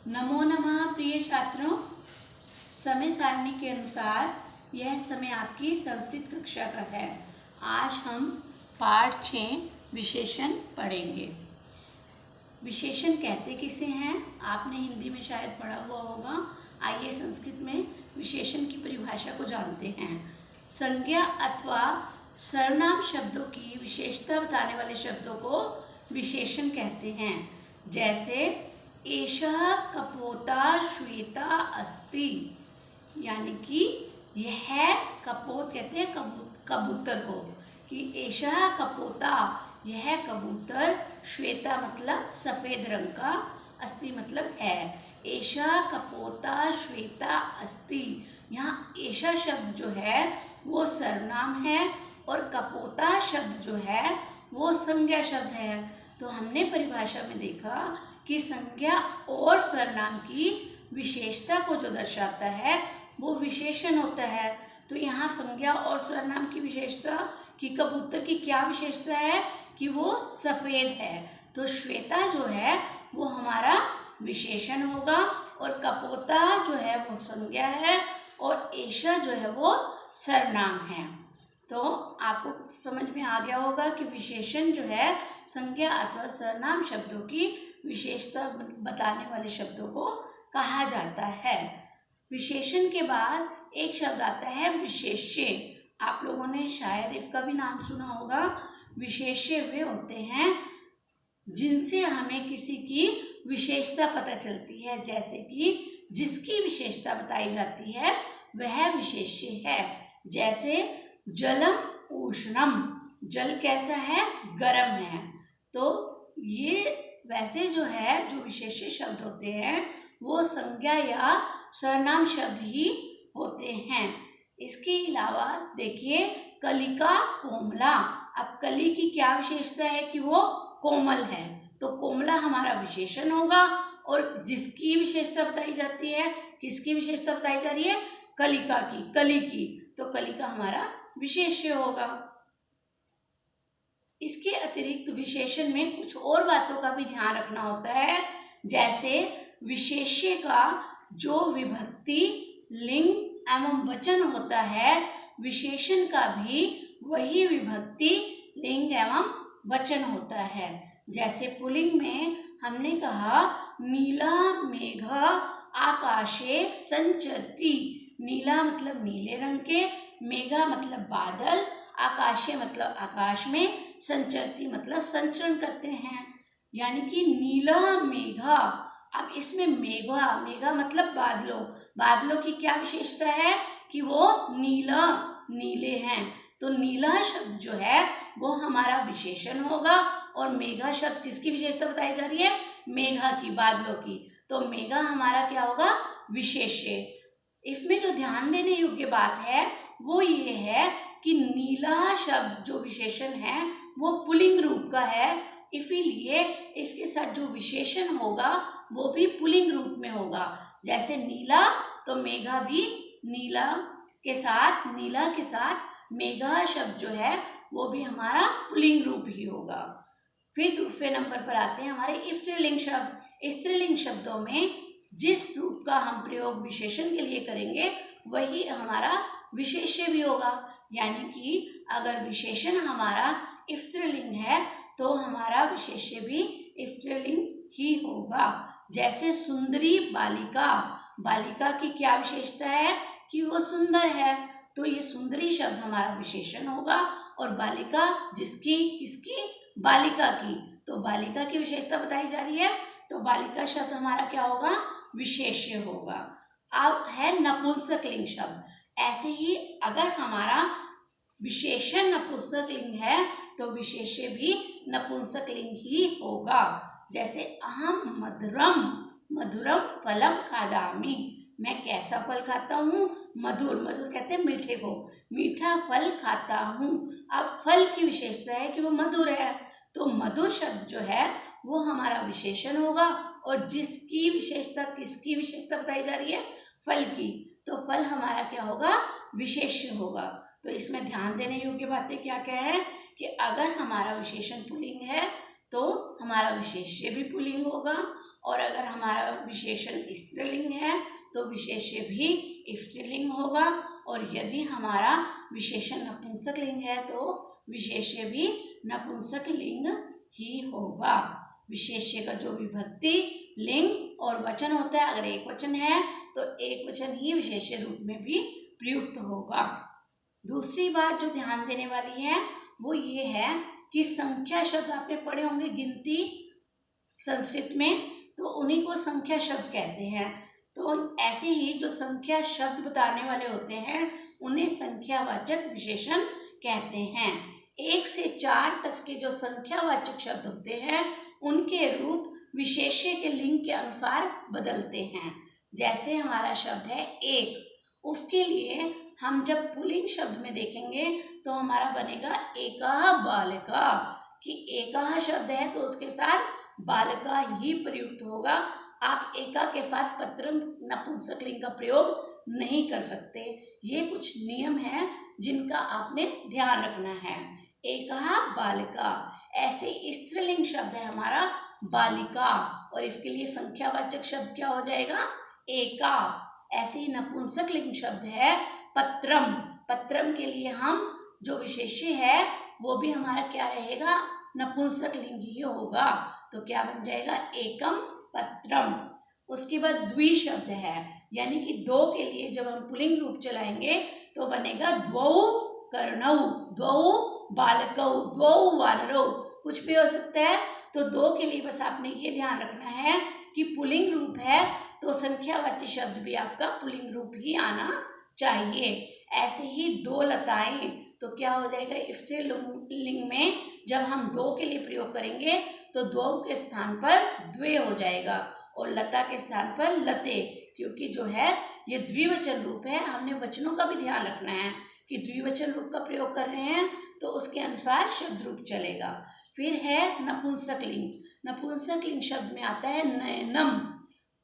नमो नमः प्रिय छात्रों। समय सारणी के अनुसार यह समय आपकी संस्कृत कक्षा का है। आज हम पाठ 6 विशेषण पढ़ेंगे। विशेषण कहते किसे हैं आपने हिंदी में शायद पढ़ा हुआ होगा। आइए संस्कृत में विशेषण की परिभाषा को जानते हैं। संज्ञा अथवा सर्वनाम शब्दों की विशेषता बताने वाले शब्दों को विशेषण कहते हैं। जैसे एषः कपोता श्वेता अस्ति, यानी कि यह कपोत कहते हैं कबूतर को, कि एषः कपोता यह कबूतर, श्वेता मतलब सफ़ेद रंग का, अस्ति मतलब है। एषः कपोता श्वेता अस्ति, यहाँ एषा शब्द जो है वो सर्वनाम है और कपोता शब्द जो है वो संज्ञा शब्द है। तो हमने परिभाषा में देखा कि संज्ञा और सर्वनाम की विशेषता को जो दर्शाता है वो विशेषण होता है। तो यहाँ संज्ञा और सर्वनाम की विशेषता कि कबूतर की क्या विशेषता है कि वो सफ़ेद है, तो श्वेता जो है वो हमारा विशेषण होगा और कपोता जो है वो संज्ञा है और एषा जो है वो सर्वनाम है। तो आपको समझ में आ गया होगा कि विशेषण जो है संज्ञा अथवा सर्वनाम शब्दों की विशेषता बताने वाले शब्दों को कहा जाता है। विशेषण के बाद एक शब्द आता है विशेष्य। आप लोगों ने शायद इसका भी नाम सुना होगा। विशेष्य वे होते हैं जिनसे हमें किसी की विशेषता पता चलती है, जैसे कि जिसकी विशेषता बताई जाती है वह विशेष्य है। जैसे जलम उष्णम, जल कैसा है, गर्म है। तो ये वैसे जो है जो विशेष्य शब्द होते हैं वो संज्ञा या सर्वनाम शब्द ही होते हैं। इसके अलावा देखिए कलिका कोमला। अब कली की क्या विशेषता है कि वो कोमल है, तो कोमला हमारा विशेषण होगा और जिसकी विशेषता बताई जाती है, किसकी विशेषता बताई जा रही है, कलिका की, कली की, तो कलिका हमारा विशेष्य होगा। इसके अतिरिक्त विशेषण में कुछ और बातों का भी ध्यान रखना होता है। जैसे विशेष्य का जो विभक्ति, लिंग एवं वचन होता है, विशेषण का भी वही विभक्ति, लिंग एवं वचन होता है। जैसे पुल्लिंग में हमने कहा नीला मेघ आकाशे संचरति। नीला मतलब नीले रंग के, मेघा मतलब बादल, आकाशे मतलब आकाश में, संचरती मतलब संचरण करते हैं, यानी कि नीला मेघा। अब इसमें मेघा, मेघा मतलब बादलों, बादलों की क्या विशेषता है कि वो नीला, नीले हैं। तो नीला शब्द जो है वो हमारा विशेषण होगा और मेघा शब्द किसकी विशेषता बताई जा रही है, मेघा की, बादलों की, तो मेघा हमारा क्या होगा, विशेष्य। इसमें जो ध्यान देने योग्य बात है वो ये है कि नीला शब्द जो विशेषण है वो पुल्लिंग रूप का है, इसीलिए इसके साथ जो विशेषण होगा वो भी पुल्लिंग रूप में होगा। जैसे नीला, तो मेघा भी नीला के साथ, नीला के साथ मेघा शब्द जो है वो भी हमारा पुल्लिंग रूप ही होगा। फिर दूसरे नंबर पर आते हैं हमारे स्त्रीलिंग शब्द। स्त्रीलिंग शब्दों में जिस रूप का हम प्रयोग विशेषण के लिए करेंगे वही हमारा विशेष्य भी होगा। यानी कि अगर विशेषण हमारा स्त्रीलिंग है तो हमारा विशेष्य भी स्त्रीलिंग ही होगा। जैसे सुंदरी बालिका, बालिका की क्या विशेषता है कि वो सुंदर है, तो ये सुंदरी शब्द हमारा विशेषण होगा और बालिका जिसकी, किसकी, बालिका की, तो बालिका की विशेषता बताई जा रही है, तो बालिका शब्द हमारा क्या होगा, विशेष्य होगा। अब है नपुंसकलिंग शब्द। ऐसे ही अगर हमारा विशेषण नपुंसकलिंग है तो विशेष्य भी नपुंसकलिंग ही होगा। जैसे अहम मधुरम, मधुरम फलम खादामि, मैं कैसा फल खाता हूँ, मधुर, मधुर कहते हैं मीठे को, मीठा फल खाता हूँ। अब फल की विशेषता है कि वो मधुर है, तो मधुर शब्द जो है वो हमारा विशेषण होगा और जिसकी विशेषता, किसकी विशेषता बताई जा रही है, फल की, तो फल हमारा क्या होगा, विशेष्य होगा। तो इसमें ध्यान देने योग्य बातें क्या क्या है कि अगर हमारा विशेषण पुल्लिंग है तो हमारा विशेष्य भी पुल्लिंग होगा, और अगर हमारा विशेषण स्त्रीलिंग है तो विशेष्य भी स्त्रीलिंग होगा, और यदि हमारा विशेषण नपुंसक लिंग है तो विशेष्य भी नपुंसक लिंग ही होगा। विशेष्य का जो विभक्ति, लिंग और वचन होता है, अगर एक वचन है तो एक वचन ही विशेष्य रूप में भी प्रयुक्त होगा। दूसरी बात जो ध्यान देने वाली है वो ये है कि संख्या शब्द आपने पढ़े होंगे गिनती संस्कृत में, तो उन्हीं को संख्या शब्द कहते हैं। तो ऐसे ही जो संख्या शब्द बताने वाले होते हैं उन्हें संख्यावाचक विशेषण कहते हैं। 1 से 4 तक के जो संख्यावाचक शब्द होते हैं उनके रूप विशेष्य के लिंग के अनुसार बदलते हैं। जैसे हमारा शब्द है एक, उसके लिए हम जब पुल्लिंग शब्द में देखेंगे तो हमारा बनेगा एकः बालिका, कि एकः शब्द है तो उसके साथ बालिका ही प्रयुक्त होगा। आप एका के साथ पत्रम नपुंसक लिंग का प्रयोग नहीं कर सकते। ये कुछ नियम है जिनका आपने ध्यान रखना है। एकः बालिका, ऐसे स्त्रीलिंग शब्द है हमारा बालिका, और इसके लिए संख्यावाचक शब्द क्या हो जाएगा, एका। ऐसे ही नपुंसक लिंग शब्द है पत्रम, पत्रम के लिए हम जो विशेष्य है वो भी हमारा क्या रहेगा, नपुंसक लिंग ही होगा, तो क्या बन जाएगा, एकम पत्रम। उसके बाद द्वि शब्द है, यानी कि दो के लिए जब हम पुल्लिंग रूप चलाएंगे तो बनेगा द्वौ कर्णौ, द्वौ बालकौ, द्वौ वानरौ, कुछ भी हो सकता है। तो दो के लिए बस आपने ये ध्यान रखना है कि पुल्लिंग रूप है तो संख्यावाची शब्द भी आपका पुल्लिंग रूप ही आना चाहिए। ऐसे ही दो लताएं, तो क्या हो जाएगा, स्त्रीलिंग में जब हम दो के लिए प्रयोग करेंगे तो दो के स्थान पर द्वे हो जाएगा, और लता के स्थान पर लते, क्योंकि जो है ये द्विवचन रूप है। हमने वचनों का भी ध्यान रखना है कि द्विवचन रूप का प्रयोग कर रहे हैं तो उसके अनुसार शब्द रूप चलेगा। फिर है नपुंसक लिंग, नपुंसक लिंग शब्द में आता है नयनम,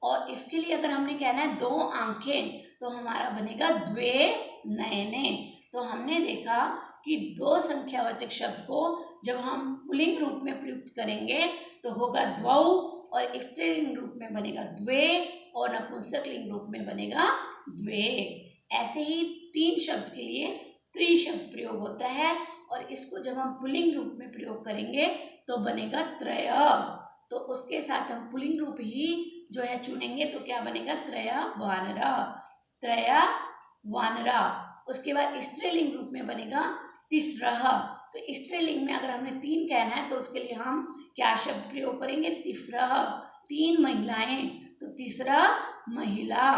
और इसके लिए अगर हमने कहना है दो आंखें तो हमारा बनेगा द्वे नयने। तो हमने देखा कि दो संख्यावाचक शब्द को जब हम पुल्लिंग रूप में प्रयुक्त करेंगे तो होगा द्वौ, और स्त्रीलिंग रूप में बनेगा द्वे, और नपुंसक लिंग रूप में बनेगा द्वे। ऐसे ही तीन शब्द के लिए त्रि शब्द प्रयोग होता है, और इसको जब हम पुल्लिंग रूप में प्रयोग करेंगे तो बनेगा त्रय, तो उसके साथ हम पुल्लिंग रूप ही जो है चुनेंगे तो क्या बनेगा, त्रया वानरा, त्रया वानरा। उसके बाद स्त्रीलिंग रूप में बनेगा तिस्रः, तो स्त्रीलिंग में अगर हमने तीन कहना है तो उसके लिए हम क्या शब्द प्रयोग करेंगे, तिस्रः, तीन महिलाएं, तो तीसरा महिला।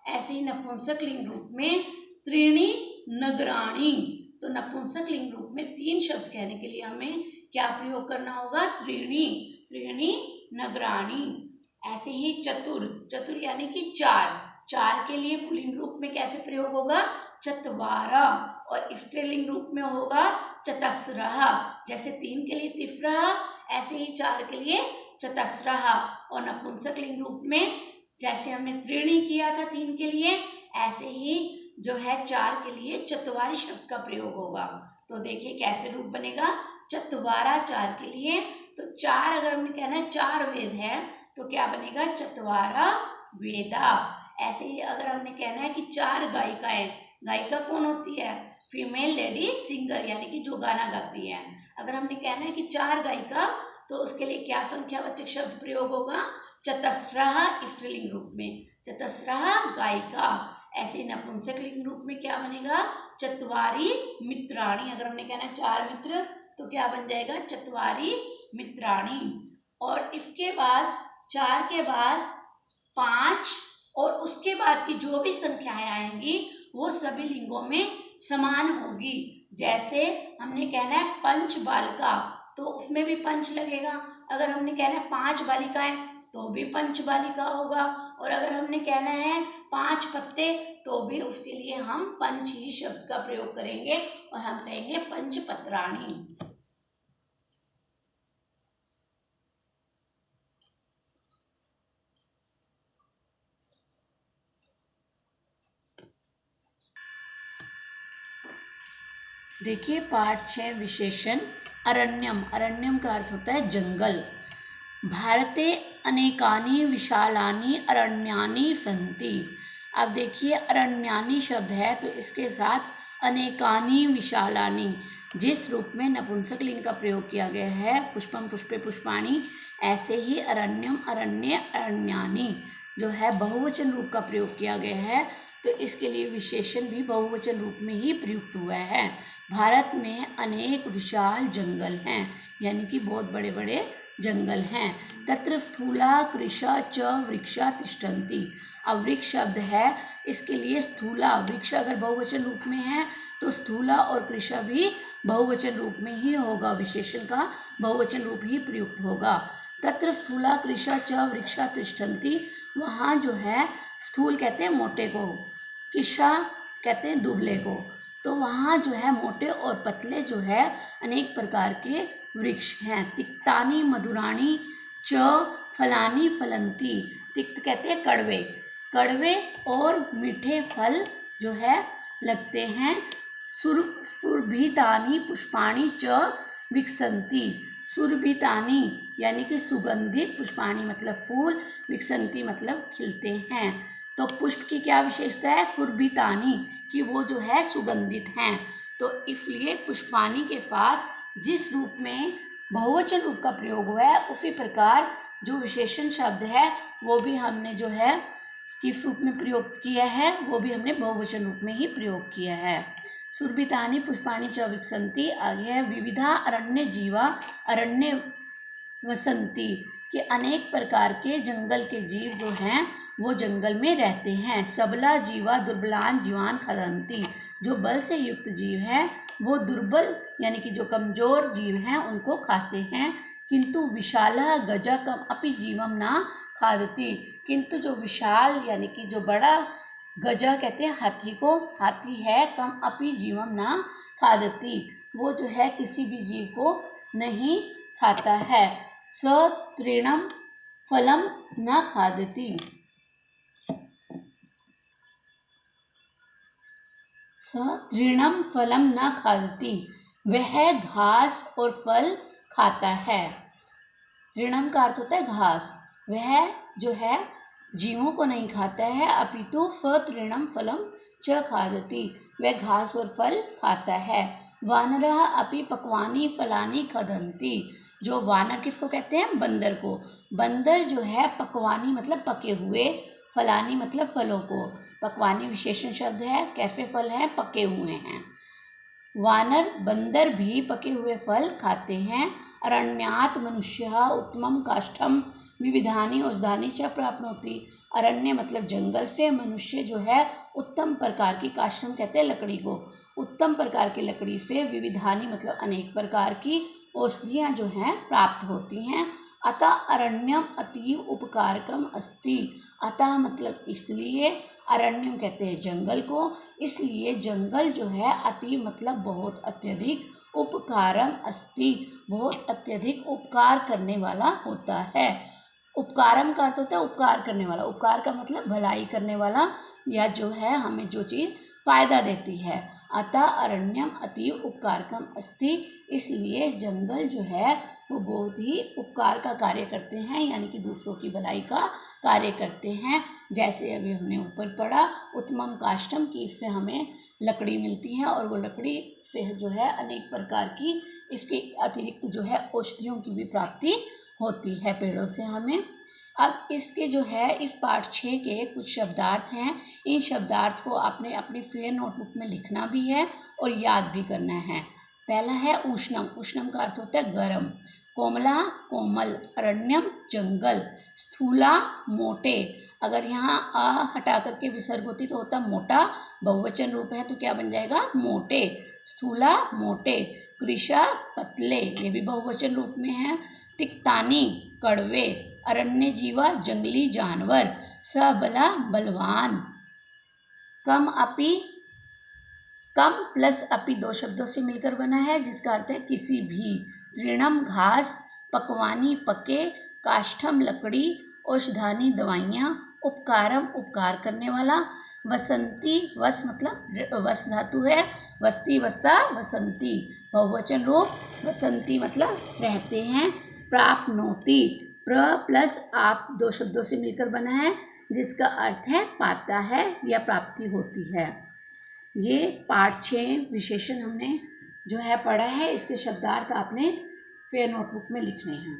ऐसे ही नपुंसक लिंग रूप में त्रीणि नगराणी, तो नपुंसक लिंग रूप में तीन शब्द कहने के लिए हमें क्या प्रयोग करना होगा, त्रीणि, त्रीणि नगराणी। ऐसे ही चतुर, चतुर यानी कि चार, चार के लिए पुल्लिंग रूप में कैसे प्रयोग होगा, चत्वारा, और स्त्रीलिंग रूप में होगा चतस्रः। जैसे तीन के लिए तिस्रः, ऐसे ही चार के लिए चतस्रः, और नपुंसक लिंग रूप में जैसे हमने त्रीणि किया था तीन के लिए, ऐसे ही जो है चार के लिए चत्वारी शब्द का प्रयोग होगा। तो देखिए कैसे रूप बनेगा, चत्वारा चार के लिए, तो चार अगर हमने कहना है चार वेद है तो क्या बनेगा, चत्वारा वेदा। ऐसे ही अगर हमने कहना है कि चार गायिकाएं, गायिका कौन होती है, फीमेल लेडी सिंगर, यानी कि जो गाना गाती है। अगर हमने कहना है कि चार गायिका, तो उसके लिए क्या संख्यावाचक शब्द प्रयोग होगा, चतस्रः स्त्रीलिंग रूप में, चतस्रः गायिका। ऐसे नपुंसक लिंग रूप में क्या बनेगा, चत्वारी मित्राणी, अगर हमने कहना है चार मित्र तो क्या बन जाएगा, चत्वारी मित्राणी। और इसके बाद चार के बाद पांच, और उसके बाद की जो भी संख्याएं आएंगी वो सभी लिंगों में समान होगी। जैसे हमने कहना है पंच बालिका, तो उसमें भी पंच लगेगा। अगर हमने कहना है पांच बालिकाएं तो भी पंच बालिका होगा, और अगर हमने कहना है पांच पत्ते तो भी उसके लिए हम पंच ही शब्द का प्रयोग करेंगे और हम कहेंगे पंच पत्राणी। देखिए पाठ 6 विशेषण अरण्यम, अरण्यम का अर्थ होता है जंगल। भारते अनेकानि विशालानि अरण्यानि सन्ति। अब देखिए अरण्यानि शब्द है तो इसके साथ अनेकानि विशालानि जिस रूप में नपुंसक लिंग का प्रयोग किया गया है, पुष्पम पुष्पे पुष्पाणि, ऐसे ही अरण्यम अरण्ये अरण्यानि जो है बहुवचन रूप का प्रयोग किया गया है, तो इसके लिए विशेषण भी बहुवचन रूप में ही प्रयुक्त हुआ है। भारत में अनेक विशाल जंगल हैं, यानी कि बहुत बड़े बड़े जंगल हैं। तत्र स्थूला कृशा च वृक्षा तिष्ठन्ति। अब वृक्ष शब्द है, इसके लिए स्थूला वृक्ष अगर बहुवचन रूप में है तो स्थूला और कृशा भी बहुवचन रूप में ही होगा, विशेषण का बहुवचन रूप ही प्रयुक्त होगा। तत्र स्थूला कृशा च वृक्षा तिष्ठन्ति, वहाँ जो है स्थूल कहते हैं मोटे को, कृशा कहते हैं दुबले को, तो वहाँ जो है मोटे और पतले जो है अनेक प्रकार के वृक्ष हैं। तिक्तानि मधुराणि च फलानि फलन्ति। तिक्त कहते हैं कड़वे, कड़वे और मीठे फल जो है लगते हैं। सुरभितानि पुष्पाणि च विकसन्ति। सुरभितानि यानी कि सुगंधित, पुष्पाणि मतलब फूल, विकसन्ति मतलब खिलते हैं। तो पुष्प की क्या विशेषता है? सुरभितानि, कि वो जो है सुगंधित हैं। तो इसलिए पुष्पाणि के साथ जिस रूप में बहुवचन रूप का प्रयोग हुआ है, उसी प्रकार जो विशेषण शब्द है वो भी हमने जो है किस रूप में प्रयोग किया है, वो भी हमने बहुवचन रूप में ही प्रयोग किया है। सुरभितानि पुष्पाणि च विकसन्ति। आगे है विविधा अरण्य जीवा अरण्य वसंती, कि अनेक प्रकार के जंगल के जीव जो हैं वो जंगल में रहते हैं। सबला जीवा दुर्बलान जीवान खलंती, जो बल से युक्त जीव हैं वो दुर्बल यानी कि जो कमजोर जीव हैं उनको खाते हैं। किंतु विशाला गजा कम अपि जीवम ना खादती, किंतु जो विशाल यानी कि जो बड़ा गजा कहते हैं हाथी को, हाथी है, कम अपि जीवम ना खादती, वो जो है किसी भी जीव को नहीं खाता है। स तृणम फलम न खादती, स तृणम फलम न खादती, वह घास और फल खाता है। तृणम का अर्थ होता है घास, वह जो है जीवों को नहीं खाता है, अपितु तृणम फलम च खादति, वह घास और फल खाता है। वानरः अपि पक्वानि फलानि खादन्ति, जो वानर किसको कहते हैं? बंदर को। बंदर जो है पक्वानि मतलब पके हुए, फलानी मतलब फलों को। पक्वानि विशेषण शब्द है, कैसे फल हैं? पके हुए हैं। वानर बंदर भी पके हुए फल खाते हैं। अरण्यात मनुष्यः उत्तमं काष्ठम विविधानि औषधानि च प्राप्नोति, अरण्य मतलब जंगल से मनुष्य जो है उत्तम प्रकार की, काष्ठम कहते हैं लकड़ी को, उत्तम प्रकार की लकड़ी से विविधानि मतलब अनेक प्रकार की औषधियाँ जो हैं प्राप्त होती हैं। अतः अरण्यम अतीव उपकारकम अस्ति, अतः मतलब इसलिए, अरण्यम कहते हैं जंगल को, इसलिए जंगल जो है अतीव मतलब बहुत अत्यधिक, उपकारम अस्ति बहुत अत्यधिक उपकार करने वाला होता है। उपकारम का अर्थ होता है उपकार करने वाला, उपकार का मतलब भलाई करने वाला, या जो है हमें जो चीज़ फायदा देती है। अतः अरण्यम अतीव उपकारकम अस्ति, इसलिए जंगल जो है वो बहुत ही उपकार का कार्य करते हैं, यानी कि दूसरों की भलाई का कार्य करते हैं। जैसे अभी हमने ऊपर पढ़ा उत्तमम काष्ठम, की इससे हमें लकड़ी मिलती है और वो लकड़ी से जो है अनेक प्रकार की, इसके अतिरिक्त जो है औषधियों की भी प्राप्ति होती है पेड़ों से हमें। अब इसके जो है इस पाठ 6 के कुछ शब्दार्थ हैं, इन शब्दार्थ को आपने अपनी फेयर नोटबुक में लिखना भी है और याद भी करना है। पहला है उष्णम, उष्णम का अर्थ होता है गर्म। कोमला कोमल, अरण्यम जंगल, स्थूला मोटे, अगर यहाँ आ हटा करके विसर्ग होती तो होता मोटा, बहुवचन रूप है तो क्या बन जाएगा? मोटे। स्थूला मोटे, कृशा पतले, ये भी बहुवचन रूप में है। तिक्तानी कड़वे, अरण्य जीवा जंगली जानवर, सबला बलवान। कम अपि, कम प्लस अपि दो शब्दों से मिलकर बना है जिसका अर्थ है किसी भी। तृणम घास, पकवानी पके, काष्ठम लकड़ी, औषधानी दवाइयाँ, उपकारम उपकार करने वाला, वसंती वस मतलब वस धातु है, वस्ती वस्ता वसंती बहुवचन रूप, वसंती मतलब रहते हैं, प्राप्नोति प्र प्लस आप दो शब्दों से मिलकर बना है जिसका अर्थ है पाता है या प्राप्ति होती है। ये पाठ 6 विशेषण हमने जो है पढ़ा है, इसके शब्दार्थ आपने फेयर नोटबुक में लिखने हैं।